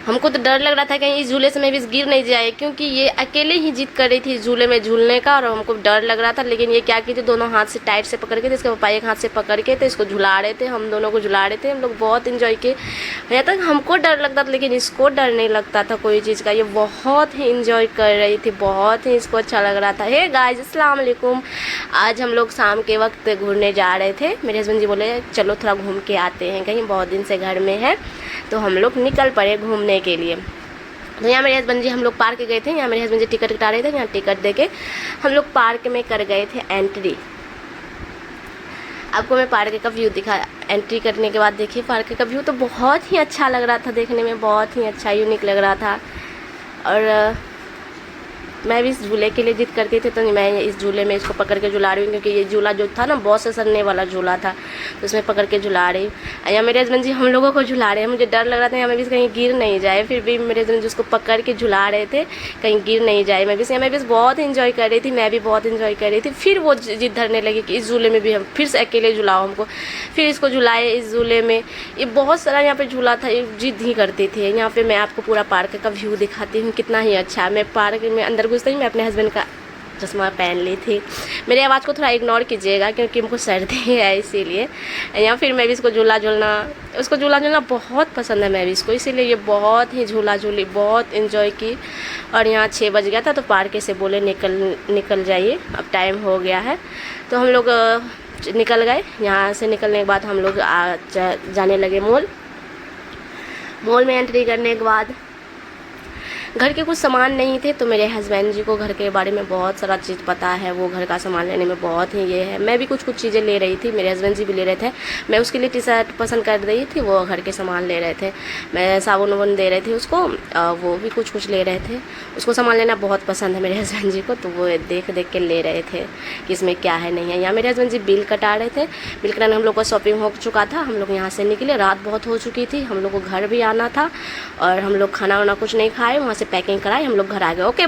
हमको तो डर लग रहा था कहीं इस झूले से मैं भी गिर नहीं जाए, क्योंकि ये अकेले ही जिद कर रही थी इस झूले में झूलने का, और हमको डर लग रहा था। लेकिन ये क्या की थी, दोनों हाथ से टाइट से पकड़ के थे, इसके पापा एक हाथ से पकड़ के थे, इसको झुला रहे थे, हम दोनों को झुला रहे थे। हम लोग बहुत इन्जॉय किए। यहाँ तक हमको डर लगता था लेकिन इसको डर नहीं लगता था कोई चीज़ का। ये बहुत ही इन्जॉय कर रही थी, बहुत ही इसको अच्छा लग रहा था। हे गाइस, अस्सलाम वालेकुम। आज हम लोग शाम के वक्त घूमने जा रहे थे। मेरे हस्बैंड जी बोले चलो थोड़ा घूम के आते हैं, कहीं बहुत दिन से घर में है, तो हम लोग निकल पड़े घूमने के लिए। तो यहाँ मेरे हस्बैंड जी, हम लोग पार्क गए थे। यहाँ मेरे हस्बैंड जी टिकट कटा रहे थे, यहाँ टिकट देके हम लोग पार्क में कर गए थे एंट्री। आपको मैं पार्क का व्यू दिखा। एंट्री करने के बाद देखिए पार्क का व्यू तो बहुत ही अच्छा लग रहा था, देखने में बहुत ही अच्छा यूनिक लग रहा था। और मैं भी इस झूले के लिए जिद करती थी, तो मैं इस झूले में इसको पकड़ के झुला रही हूँ, क्योंकि ये झूला जो था ना बहुत ससरने वाला झूला था, तो उसमें पकड़ के झुला रही हूँ। यहाँ मेरे हस्बैंड जी हम लोगों को झुला रहे हैं। मुझे डर लग रहा था यहाँ मैं भी कहीं गिर नहीं जाए, फिर भी मेरे हस्बैंड जी उसको पकड़ के झुला रहे थे कहीं गिर नहीं जाए। मैं भी बहुत इन्जॉय कर रही थी, मैं भी बहुत इन्जॉय कर रही थी। फिर वो जिद धरने लगी कि इस झूले में भी हम फिर से अकेले झुलाओ हमको, फिर इसको झुलाए इस झूले में। ये बहुत सारा यहाँ पे झूला था, ये जिद ही करते थे। यहाँ पे मैं आपको पूरा पार्क का व्यू दिखाती हूँ, कितना ही अच्छा। मैं पार्क में अंदर घुसते ही मैं अपने हस्बैंड का चश्मा पहन ली थी। मेरी आवाज़ को थोड़ा इग्नोर कीजिएगा, क्योंकि हमको सर्दी है इसीलिए। या फिर मैं भी इसको उसको झूला झूलना बहुत पसंद है मैं भी इसको, इसीलिए ये बहुत ही झूला झूली, बहुत इन्जॉय की। और यहाँ 6 बज गया था, तो पार्क से बोले निकल जाइए, अब टाइम हो गया है। तो हम लोग निकल गए। यहाँ से निकलने के बाद हम लोग जाने लगे मॉल में। एंट्री करने के बाद घर के कुछ सामान नहीं थे, तो मेरे हस्बैंड जी को घर के बारे में बहुत सारा चीज़ पता है, वो घर का सामान लेने में बहुत ही ये है। मैं भी कुछ चीज़ें ले रही थी, मेरे हस्बैंड जी भी ले रहे थे। मैं उसके लिए टी शर्ट पसंद कर रही थी, वो घर के सामान ले रहे थे। मैं साबुन वाबुन दे रहे थे उसको, वो भी कुछ ले रहे थे। उसको सामान लेना बहुत पसंद है मेरे हस्बैंड जी को, तो वो देख के ले रहे थे कि इसमें क्या है नहीं है। यहाँ मेरे हस्बैंड जी बिल कटा रहे थे। बिल कटाने हम लोग का शॉपिंग हो चुका था, हम लोग यहाँ से निकले। रात बहुत हो चुकी थी, हम लोग को घर भी आना था, और हम लोग खाना वाना कुछ नहीं खाए, वहाँ से पैकिंग कराए, हम लोग घर आ गए। ओके।